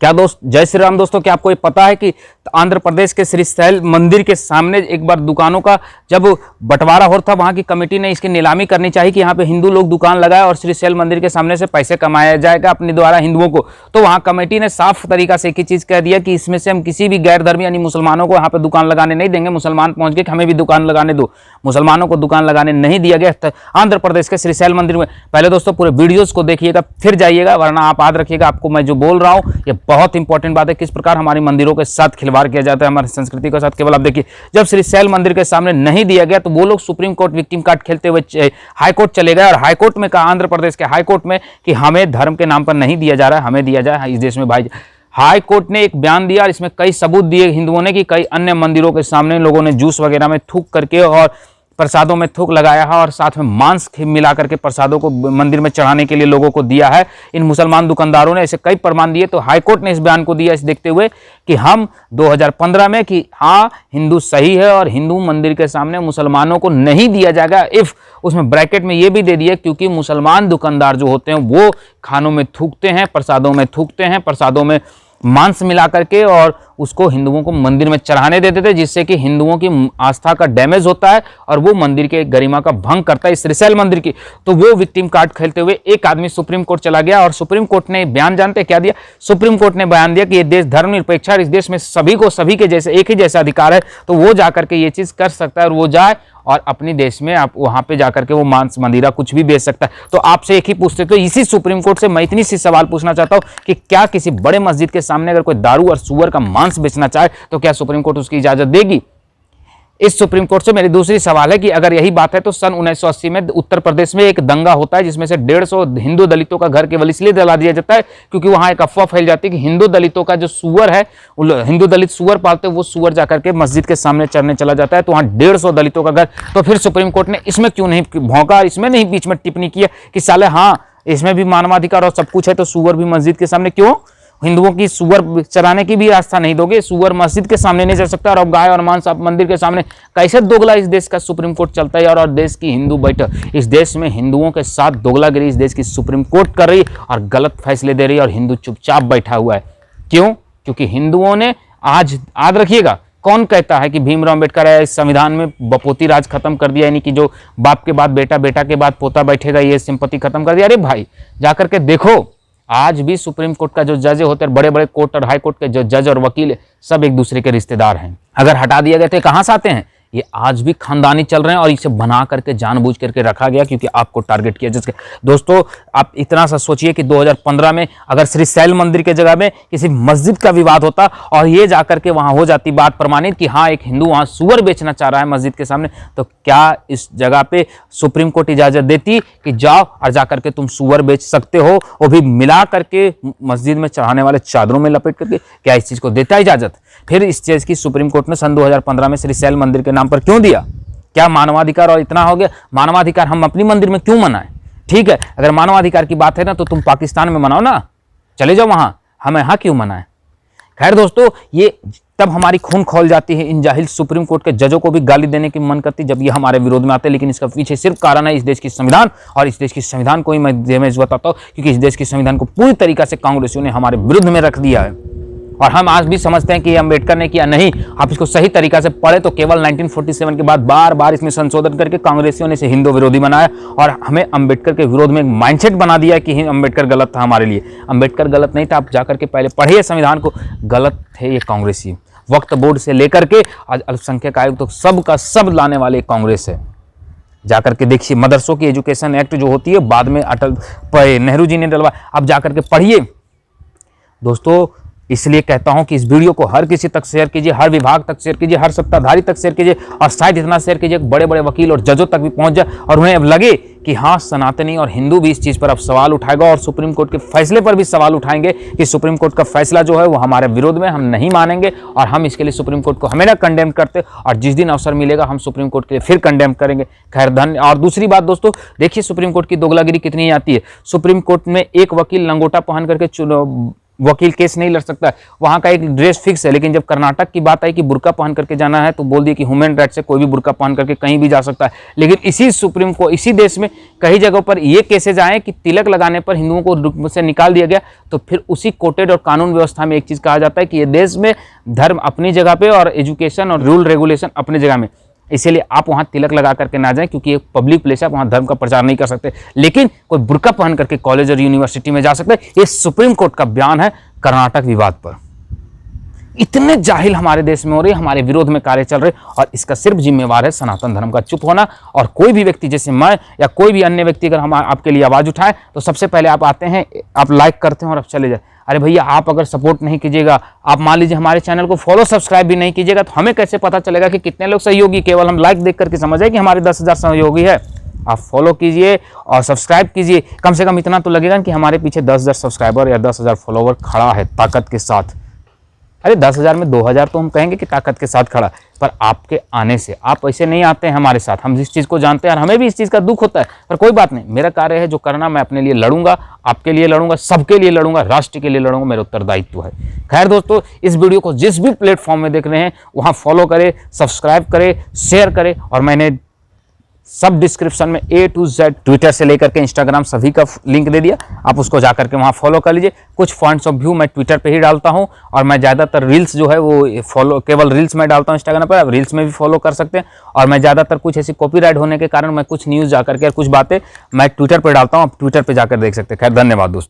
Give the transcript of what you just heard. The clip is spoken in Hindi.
क्या दोस्त, जय श्री राम दोस्तों। क्या आपको ये पता है कि आंध्र प्रदेश के श्रीशैल मंदिर के सामने एक बार दुकानों का जब बंटवारा हो था, वहां की कमेटी ने इसकी नीलामी करनी चाहिए कि यहाँ पे हिंदू लोग दुकान लगाए और श्रीशैल मंदिर के सामने से पैसे कमाया जाएगा अपने द्वारा हिंदुओं को। तो वहां कमेटी ने साफ तरीका से एक ही चीज कह दिया कि इसमें से हम किसी भी गैर धर्मी यानी मुसलमानों को यहाँ पे दुकान लगाने नहीं देंगे। मुसलमान पहुंच गए कि हमें भी दुकान लगाने दो, मुसलमानों को दुकान लगाने नहीं दिया गया आंध्र प्रदेश के श्रीशैल मंदिर में। पहले दोस्तों पूरे वीडियोज को देखिएगा फिर जाइएगा, वरना आप याद रखिएगा आपको मैं जो बोल रहा हूँ ये बहुत इंपॉर्टेंट बात है, किस प्रकार हमारे मंदिरों के साथ खिलवाड़ किया जाता है, हमारी संस्कृति के साथ। केवल आप देखिए, जब श्रीशैल मंदिर के सामने नहीं दिया गया तो वो लोग सुप्रीम कोर्ट विक्टिम कार्ड खेलते हुए हाई कोर्ट चले गए और हाई कोर्ट में कहा, आंध्र प्रदेश के हाई कोर्ट में, कि हमें धर्म के नाम पर नहीं दिया जा रहा है, हमें दिया जाए इस देश में भाई। हाई कोर्ट ने एक बयान दिया और इसमें कई सबूत दिए हिंदुओं ने कि कई अन्य मंदिरों के सामने लोगों ने जूस वगैरह में थूक करके और प्रसादों में थूक लगाया है और साथ में मांस मिला करके प्रसादों को मंदिर में चढ़ाने के लिए लोगों को दिया है। इन मुसलमान दुकानदारों ने ऐसे कई प्रमाण दिए। तो हाईकोर्ट ने इस बयान को दिया इस देखते हुए कि हम 2015 में कि हाँ हिंदू सही है और हिंदू मंदिर के सामने मुसलमानों को नहीं दिया जाएगा। इफ उसमें ब्रैकेट में ये भी दे दिया क्योंकि मुसलमान दुकानदार जो होते हैं वो खानों में थूकते हैं, प्रसादों में थूकते हैं, प्रसादों में मांस मिला करके और उसको हिंदुओं को मंदिर में चढ़ाने देते थे, जिससे कि हिंदुओं की आस्था का डैमेज होता है और वो मंदिर के गरिमा का भंग करता है, श्रीशैल मंदिर की। तो वो विक्टिम कार्ड खेलते हुए एक आदमी सुप्रीम कोर्ट चला गया और सुप्रीम कोर्ट ने बयान, जानते क्या दिया? सुप्रीम कोर्ट ने बयान दिया कि ये देश धर्मनिरपेक्ष है, इस देश में सभी को सभी के जैसे एक ही जैसा अधिकार है, तो वो जाकर के ये चीज कर सकता है और वो जाए और अपने देश में आप वहां पे जाकर के वो मांस मंदिरा कुछ भी बेच सकता है। तो आपसे एक ही पूछते, तो इसी सुप्रीम कोर्ट से मैं इतनी सी सवाल पूछना चाहता हूं कि क्या किसी बड़े मस्जिद के सामने अगर कोई दारू और सुअर का मांस बेचना चाहे तो क्या सुप्रीम कोर्ट उसकी इजाजत देगी? इस सुप्रीम कोर्ट से मेरी दूसरी सवाल है कि अगर यही बात है तो सन 1980 में उत्तर प्रदेश में एक दंगा होता है जिसमें से 150 हिंदू दलितों का घर केवल इसलिए जला दिया जाता है क्योंकि वहां एक अफवाह फैल जाती है कि हिंदू दलितों का जो सुअर है, हिंदू दलित सुअर पालते वो सुअर जाकर के मस्जिद के सामने चढ़ने चला जाता है, तो वहां 150 दलितों का घर। तो फिर सुप्रीम कोर्ट ने इसमें क्यों नहीं भौंका, इसमें नहीं बीच में टिप्पणी किया कि साले हाँ इसमें भी मानवाधिकार और सब कुछ है तो सुअर भी मस्जिद के सामने क्यों? हिंदुओं की सुअर चराने की भी आस्था नहीं दोगे, सुअर मस्जिद के सामने नहीं चल सकता और अब गाय और मांस आप मंदिर के सामने। कैसे दोगला इस देश का सुप्रीम कोर्ट चलता है और देश की हिंदू बैठक, इस देश में हिंदुओं के साथ दोगलागिरी इस देश की सुप्रीम कोर्ट कर रही और गलत फैसले दे रही और हिंदू चुपचाप बैठा हुआ है। क्यों? क्योंकि हिंदुओं ने आज याद रखिएगा, कौन कहता है कि भीमराव अम्बेडकर है इस संविधान में बपोती राज खत्म कर दिया, यानी कि जो बाप के बाद बेटा, बेटा के बाद पोता बैठेगा, ये सिंपत्ति खत्म कर दिया? अरे भाई जाकर के देखो, आज भी सुप्रीम कोर्ट का जो जज होते हैं, बड़े बड़े कोर्ट और हाई कोर्ट के जो जज और वकील सब एक दूसरे के रिश्तेदार हैं। अगर हटा दिया गया तो कहां से आते हैं? ये आज भी खानदानी चल रहे हैं और इसे बना करके जानबूझ करके रखा गया क्योंकि आपको टारगेट किया जिसके। दोस्तों आप इतना सा सोचिए कि 2015 में अगर श्रीशैल मंदिर के जगह में किसी मस्जिद का विवाद होता और ये जाकर के वहां हो जाती बात प्रमाणित कि हाँ एक हिंदू वहां सुअर बेचना चाह रहा है मस्जिद के सामने, तो क्या इस जगह पे सुप्रीम कोर्ट इजाजत देती कि जाओ और जाकर के तुम सुअर बेच सकते हो, वो भी मिला करके मस्जिद में चढ़ाने वाले चादरों में लपेट करके? क्या इस चीज को देता इजाजत? फिर इस चीज की सुप्रीम कोर्ट ने सन 2015 में श्रीशैल मंदिर के नाम पर क्यों दिया? क्या मानवाधिकार और इतना हो गया? मानवाधिकार हम अपनी मंदिर में क्यों मनाएं? ठीक है, अगर मानवाधिकार की बात है ना तो तुम पाकिस्तान में मनाओ ना, चले जाओ वहां, हम यहाँ क्यों मनाएं? खैर दोस्तों, ये तब हमारी खून खौल जाती है, इन जाहिल सुप्रीम कोर्ट के जजों को भी गाली देने की मन करती जब ये हमारे विरोध में आते हैं। लेकिन इसका पीछे सिर्फ कारण है इस देश की संविधान, और इस देश की संविधान को ही मैं डैमेज बताता हूँ क्योंकि इस देश की संविधान को पूरी तरीके से कांग्रेसियों ने हमारे विरुद्ध में रख दिया है। और हम आज भी समझते हैं कि अम्बेडकर ने किया, नहीं, आप इसको सही तरीका से पढ़े तो केवल 1947 के बाद बार बार इसमें संशोधन करके कांग्रेसियों ने इसे हिंदू विरोधी बनाया और हमें अम्बेडकर के विरोध में एक माइंडसेट बना दिया कि अम्बेडकर गलत था हमारे लिए। अम्बेडकर गलत नहीं था, आप जाकर के पहले पढ़िए संविधान को, गलत थे ये कांग्रेसी। वक्त बोर्ड से लेकर के आज अल्पसंख्यक आयोग तो सब का सब लाने वाले कांग्रेस है। जाकर के देखिए, मदरसों की एजुकेशन एक्ट जो होती है बाद में अटल नेहरू जी ने डलवा, अब जाकर के पढ़िए। दोस्तों इसलिए कहता हूं कि इस वीडियो को हर किसी तक शेयर कीजिए, हर विभाग तक शेयर कीजिए, हर सत्ताधारी तक शेयर कीजिए और शायद इतना शेयर कीजिए कि बड़े बड़े वकील और जजों तक भी पहुंच जाए और उन्हें अब लगे कि हाँ सनातनी और हिंदू भी इस चीज पर अब सवाल उठाएगा और सुप्रीम कोर्ट के फैसले पर भी सवाल उठाएंगे कि सुप्रीम कोर्ट का फैसला जो है वो हमारे विरोध में, हम नहीं मानेंगे और हम इसके लिए सुप्रीम कोर्ट को हमेशा कंडेम करते और जिस दिन अवसर मिलेगा हम सुप्रीम कोर्ट के लिए फिर कंडेम करेंगे। खैर धन्य। और दूसरी बात दोस्तों, देखिए सुप्रीम कोर्ट की दोगलागिरी कितनी आती है। सुप्रीम कोर्ट में एक वकील लंगोटा पहन करके वकील केस नहीं लड़ सकता, वहाँ का एक ड्रेस फिक्स है। लेकिन जब कर्नाटक की बात आई कि बुर्का पहन करके जाना है तो बोल दिया कि ह्यूमन राइट से कोई भी बुर्का पहन करके कहीं भी जा सकता है। लेकिन इसी सुप्रीम कोर्ट, इसी देश में कई जगहों पर ये केसेज आए कि तिलक लगाने पर हिंदुओं को से निकाल दिया गया। तो फिर उसी कोटेड और कानून व्यवस्था में एक चीज़ कहा जाता है कि ये देश में धर्म अपनी जगह पे और एजुकेशन और रूल रेगुलेशन अपनी जगह में, इसीलिए आप वहाँ तिलक लगा करके ना जाएं, क्योंकि एक पब्लिक प्लेस है, आप वहाँ धर्म का प्रचार नहीं कर सकते। लेकिन कोई बुर्का पहन करके कॉलेज और यूनिवर्सिटी में जा सकते हैं। ये सुप्रीम कोर्ट का बयान है कर्नाटक विवाद पर। इतने जाहिल हमारे देश में हो रहे, हमारे विरोध में कार्य चल रहे, और इसका सिर्फ जिम्मेवार है सनातन धर्म का चुप होना। और कोई भी व्यक्ति, जैसे मैं या कोई भी अन्य व्यक्ति, अगर हम आपके लिए आवाज़ उठाएं तो सबसे पहले आप आते हैं, आप लाइक करते हैं और आप चले जाए। अरे भैया, आप अगर सपोर्ट नहीं कीजिएगा, आप मान लीजिए हमारे चैनल को फॉलो सब्सक्राइब भी नहीं कीजिएगा, तो हमें कैसे पता चलेगा कि कितने लोग सहयोगी? केवल हम लाइक देख करके समझ आए कि हमारे 10,000 सहयोगी है। आप फॉलो कीजिए और सब्सक्राइब कीजिए। कम से कम इतना तो लगेगा कि हमारे पीछे 10,000 सब्सक्राइबर या 10,000 फॉलोवर खड़ा है ताकत के साथ। अरे 10,000 में 2,000 तो हम कहेंगे कि ताकत के साथ खड़ा, पर आपके आने से, आप ऐसे नहीं आते हैं हमारे साथ। हम इस चीज़ को जानते हैं और हमें भी इस चीज़ का दुख होता है, पर कोई बात नहीं। मेरा कार्य है जो करना, मैं अपने लिए लड़ूंगा, आपके लिए लड़ूंगा, सबके लिए लड़ूंगा, राष्ट्र के लिए लड़ूंगा, मेरा उत्तरदायित्व है। खैर दोस्तों, इस वीडियो को जिस भी प्लेटफॉर्म में देख रहे हैं वहाँ फॉलो करें, सब्सक्राइब करें, शेयर करें। और मैंने सब डिस्क्रिप्शन में A to Z, ट्विटर से लेकर के इंस्टाग्राम सभी का लिंक दे दिया, आप उसको जाकर के वहाँ फॉलो कर लीजिए। कुछ पॉइंट्स ऑफ व्यू मैं ट्विटर पे ही डालता हूँ, और मैं ज़्यादातर रील्स जो है वो फॉलो, केवल रील्स में डालता हूँ इंस्टाग्राम पर, आप रील्स में भी फॉलो कर सकते हैं। और मैं ज़्यादातर कुछ ऐसी कॉपीराइट होने के कारण मैं कुछ न्यूज़ जाकर के, कुछ बातें मैं ट्विटर पर डालता हूँ, आप ट्विटर पर जाकर देख सकते हैं। खैर, धन्यवाद दोस्तों।